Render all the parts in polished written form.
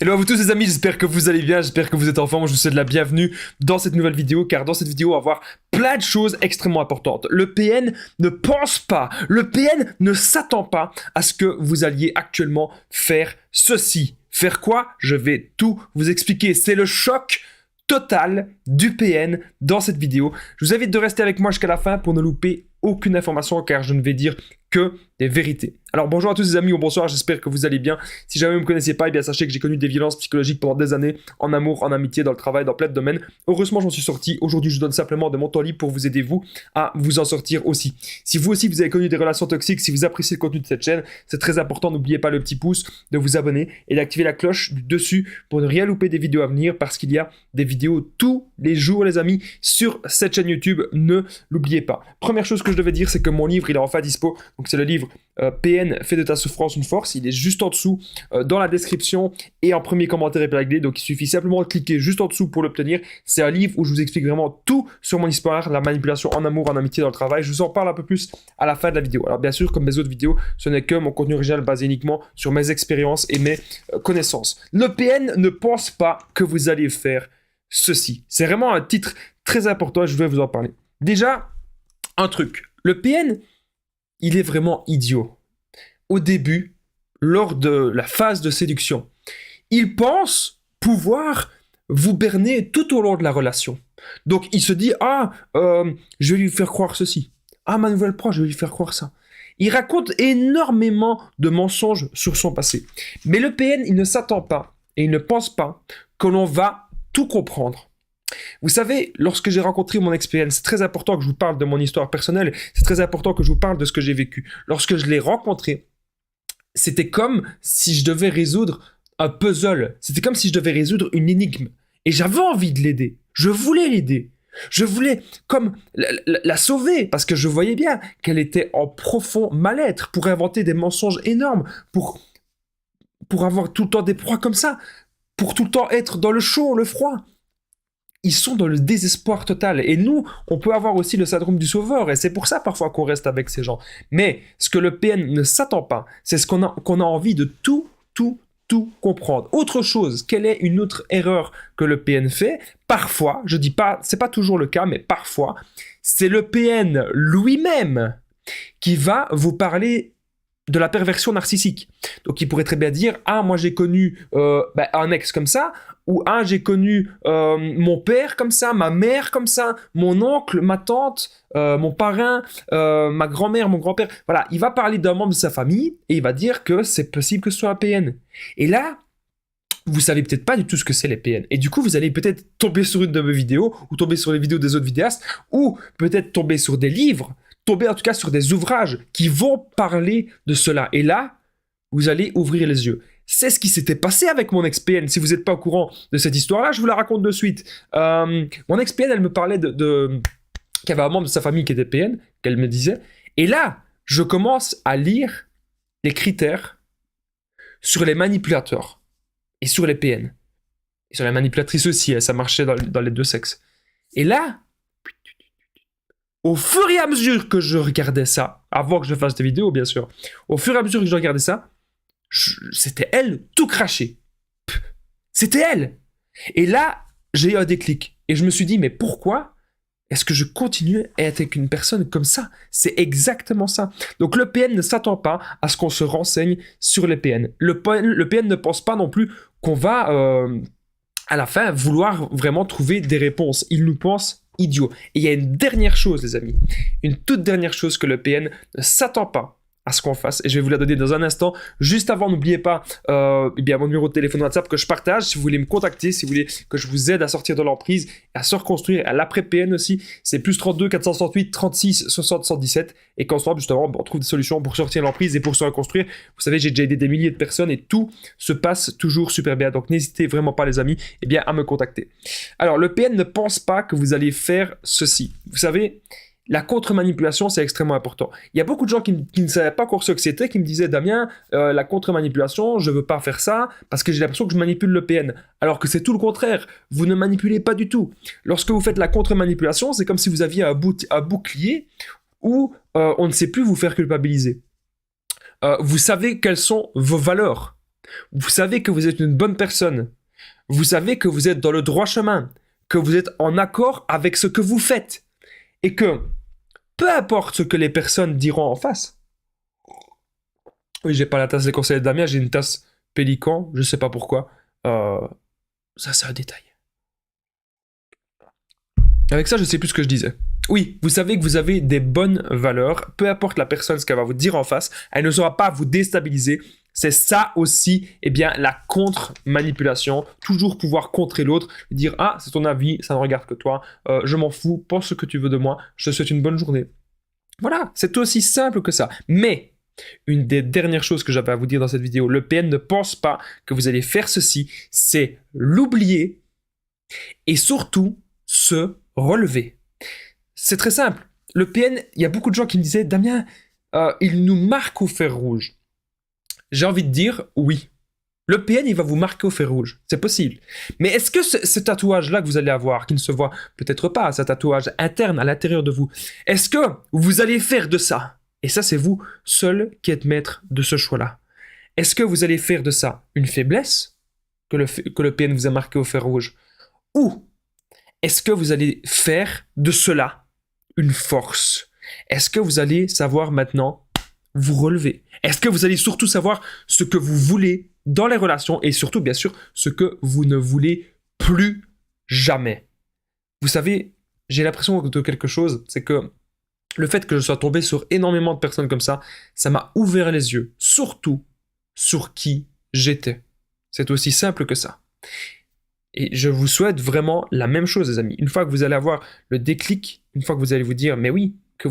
Hello à vous tous les amis, j'espère que vous allez bien, j'espère que vous êtes en forme, je vous souhaite la bienvenue dans cette nouvelle vidéo, car dans cette vidéo on va voir plein de choses extrêmement importantes. Le PN ne pense pas, le PN ne s'attend pas à ce que vous alliez actuellement faire ceci. Faire quoi? Je vais tout vous expliquer, c'est le choc total du PN dans cette vidéo. Je vous invite de rester avec moi jusqu'à la fin pour ne louper aucune information, car je ne vais dire que des vérités. Alors bonjour à tous les amis ou bonsoir, j'espère que vous allez bien. Si jamais vous ne me connaissez pas, eh bien sachez que j'ai connu des violences psychologiques pendant des années, en amour, en amitié, dans le travail, dans plein de domaines. Heureusement j'en suis sorti, aujourd'hui je donne simplement de mon temps libre pour vous aider vous à vous en sortir aussi. Si vous aussi vous avez connu des relations toxiques, si vous appréciez le contenu de cette chaîne, c'est très important, n'oubliez pas le petit pouce, de vous abonner et d'activer la cloche du dessus pour ne rien louper des vidéos à venir, parce qu'il y a des vidéos tous les jours les amis sur cette chaîne YouTube, ne l'oubliez pas. Première chose que je devais dire, c'est que mon livre il est enfin dispo, donc c'est le livre PN, fais de ta souffrance une force. Il est juste en dessous dans la description et en premier commentaire épinglé, donc il suffit simplement de cliquer juste en dessous pour l'obtenir. C'est un livre où je vous explique vraiment tout sur mon histoire, la manipulation en amour, en amitié, dans le travail. Je vous en parle un peu plus à la fin de la vidéo. Alors bien sûr, comme mes autres vidéos, ce n'est que mon contenu original basé uniquement sur mes expériences et mes connaissances. Le PN ne pense pas que vous allez faire ceci. C'est vraiment un titre très important et je vais vous en parler. Déjà, un truc. Le PN, il est vraiment idiot. Au début, lors de la phase de séduction, il pense pouvoir vous berner tout au long de la relation. Donc il se dit, je vais lui faire croire ceci. Ah, ma nouvelle proche, je vais lui faire croire ça. Il raconte énormément de mensonges sur son passé. Mais le PN, il ne s'attend pas et il ne pense pas que l'on va tout comprendre. Vous savez, lorsque j'ai rencontré mon ex-PN, c'est très important que je vous parle de mon histoire personnelle, c'est très important que je vous parle de ce que j'ai vécu. Lorsque je l'ai rencontré, c'était comme si je devais résoudre un puzzle, c'était comme si je devais résoudre une énigme. Et j'avais envie de l'aider, je voulais l'aider. Je voulais comme la sauver, parce que je voyais bien qu'elle était en profond mal-être, pour inventer des mensonges énormes, pour avoir tout le temps des proies comme ça, pour tout le temps être dans le chaud, le froid. Ils sont dans le désespoir total. Et nous, on peut avoir aussi le syndrome du sauveur. Et c'est pour ça parfois qu'on reste avec ces gens. Mais ce que le PN ne s'attend pas, c'est qu'on a envie de tout comprendre. Autre chose, quelle est une autre erreur que le PN fait? Parfois, je dis pas, c'est pas toujours le cas, mais parfois, c'est le PN lui-même qui va vous parler de la perversion narcissique. Donc il pourrait très bien dire, moi j'ai connu un ex comme ça, ou j'ai connu mon père comme ça, ma mère comme ça, mon oncle, ma tante, mon parrain, ma grand-mère, mon grand-père. Voilà, il va parler d'un membre de sa famille et il va dire que c'est possible que ce soit un PN. Et là, vous savez peut-être pas du tout ce que c'est les PN. Et du coup, vous allez peut-être tomber sur une de mes vidéos, ou tomber sur les vidéos des autres vidéastes, ou peut-être tomber sur des livres, tomber en tout cas sur des ouvrages qui vont parler de cela. Et là, vous allez ouvrir les yeux. C'est ce qui s'était passé avec mon ex-PN. Si vous n'êtes pas au courant de cette histoire-là, je vous la raconte de suite. Mon ex-PN, elle me parlait qu'il y avait un membre de sa famille qui était PN, qu'elle me disait. Et là, je commence à lire les critères sur les manipulateurs et sur les PN. Et sur les manipulatrices aussi, ça marchait dans les deux sexes. Et là, au fur et à mesure que je regardais ça, avant que je fasse des vidéos bien sûr, au fur et à mesure que je regardais ça, c'était elle tout craché. C'était elle. Et là, j'ai eu un déclic. Et je me suis dit, mais pourquoi est-ce que je continue à être avec une personne comme ça? C'est exactement ça. Donc le PN ne s'attend pas à ce qu'on se renseigne sur les PN. Le PN ne pense pas non plus qu'on va, à la fin, vouloir vraiment trouver des réponses. Il nous pense idiot. Et il y a une dernière chose, les amis. Une toute dernière chose que le PN ne s'attend pas à ce qu'on fasse, et je vais vous la donner dans un instant. Juste avant, n'oubliez pas mon numéro de téléphone WhatsApp que je partage si vous voulez me contacter, si vous voulez que je vous aide à sortir de l'emprise, à se reconstruire, à l'après-PN aussi. C'est plus 32 468 36 60 117, et qu'ensemble justement on trouve des solutions pour sortir de l'emprise et pour se reconstruire. Vous savez, j'ai déjà aidé des milliers de personnes et tout se passe toujours super bien, donc n'hésitez vraiment pas les amis à me contacter. Alors le PN ne pense pas que vous allez faire ceci. Vous savez, la contre-manipulation, c'est extrêmement important. Il y a beaucoup de gens qui ne savaient pas encore ce que c'était, qui me disaient, Damien, la contre-manipulation, je ne veux pas faire ça parce que j'ai l'impression que je manipule le PN. Alors que c'est tout le contraire. Vous ne manipulez pas du tout. Lorsque vous faites la contre-manipulation, c'est comme si vous aviez un bouclier où on ne sait plus vous faire culpabiliser. Vous savez quelles sont vos valeurs. Vous savez que vous êtes une bonne personne. Vous savez que vous êtes dans le droit chemin, que vous êtes en accord avec ce que vous faites. Et que, peu importe ce que les personnes diront en face. Oui, j'ai pas la tasse des conseillers de Damien, j'ai une tasse Pélican, je sais pas pourquoi. Ça, c'est un détail. Avec ça, je sais plus ce que je disais. Oui, vous savez que vous avez des bonnes valeurs, peu importe la personne, ce qu'elle va vous dire en face, elle ne saura pas vous déstabiliser. C'est ça aussi, eh bien, la contre-manipulation. Toujours pouvoir contrer l'autre, dire « Ah, c'est ton avis, ça ne regarde que toi, je m'en fous, pense ce que tu veux de moi, je te souhaite une bonne journée. » Voilà, c'est aussi simple que ça. Mais, une des dernières choses que j'avais à vous dire dans cette vidéo, le PN ne pense pas que vous allez faire ceci, c'est l'oublier et surtout se relever. C'est très simple. Le PN, il y a beaucoup de gens qui me disaient « Damien, il nous marque au fer rouge. » J'ai envie de dire oui. Le PN, il va vous marquer au fer rouge. C'est possible. Mais est-ce que ce tatouage-là que vous allez avoir, qui ne se voit peut-être pas, ce tatouage interne à l'intérieur de vous, est-ce que vous allez faire de ça? Et ça, c'est vous seul qui êtes maître de ce choix-là. Est-ce que vous allez faire de ça une faiblesse, que le PN vous a marqué au fer rouge? Ou est-ce que vous allez faire de cela une force? Est-ce que vous allez savoir maintenant vous relever? Est-ce que vous allez surtout savoir ce que vous voulez dans les relations et surtout, bien sûr, ce que vous ne voulez plus jamais? Vous savez, j'ai l'impression de quelque chose, c'est que le fait que je sois tombé sur énormément de personnes comme ça m'a ouvert les yeux, surtout sur qui j'étais. C'est aussi simple que ça. Et je vous souhaite vraiment la même chose, les amis. Une fois que vous allez avoir le déclic, une fois que vous allez vous dire, mais oui, que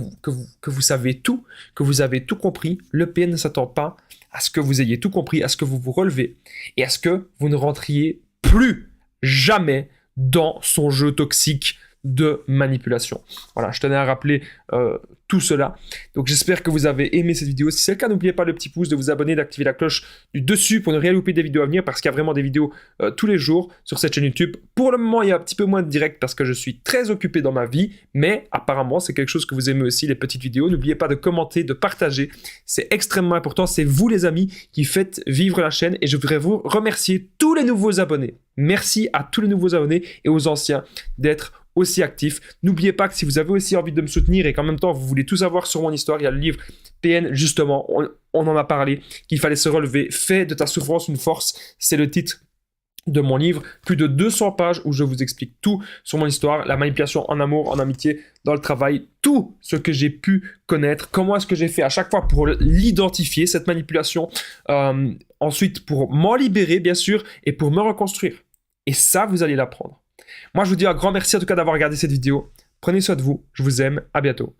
vous savez tout, que vous avez tout compris, le PN ne s'attend pas à ce que vous ayez tout compris, à ce que vous vous relevez et à ce que vous ne rentriez plus jamais dans son jeu toxique de manipulation. Voilà, je tenais à rappeler tout cela. Donc j'espère que vous avez aimé cette vidéo. Si c'est le cas, n'oubliez pas le petit pouce, de vous abonner, d'activer la cloche du dessus pour ne rien louper des vidéos à venir parce qu'il y a vraiment des vidéos tous les jours sur cette chaîne YouTube. Pour le moment, il y a un petit peu moins de direct parce que je suis très occupé dans ma vie, mais apparemment, c'est quelque chose que vous aimez aussi, les petites vidéos. N'oubliez pas de commenter, de partager. C'est extrêmement important. C'est vous, les amis, qui faites vivre la chaîne et je voudrais vous remercier tous les nouveaux abonnés. Merci à tous les nouveaux abonnés et aux anciens d'être aussi actif. N'oubliez pas que si vous avez aussi envie de me soutenir et qu'en même temps vous voulez tout savoir sur mon histoire, il y a le livre PN justement, on en a parlé, qu'il fallait se relever. Fais de ta souffrance une force, c'est le titre de mon livre, plus de 200 pages où je vous explique tout sur mon histoire, la manipulation en amour, en amitié, dans le travail, tout ce que j'ai pu connaître, comment est-ce que j'ai fait à chaque fois pour l'identifier, cette manipulation, ensuite pour m'en libérer bien sûr et pour me reconstruire. Et ça, vous allez l'apprendre. Moi, je vous dis un grand merci en tout cas d'avoir regardé cette vidéo. Prenez soin de vous, je vous aime, à bientôt.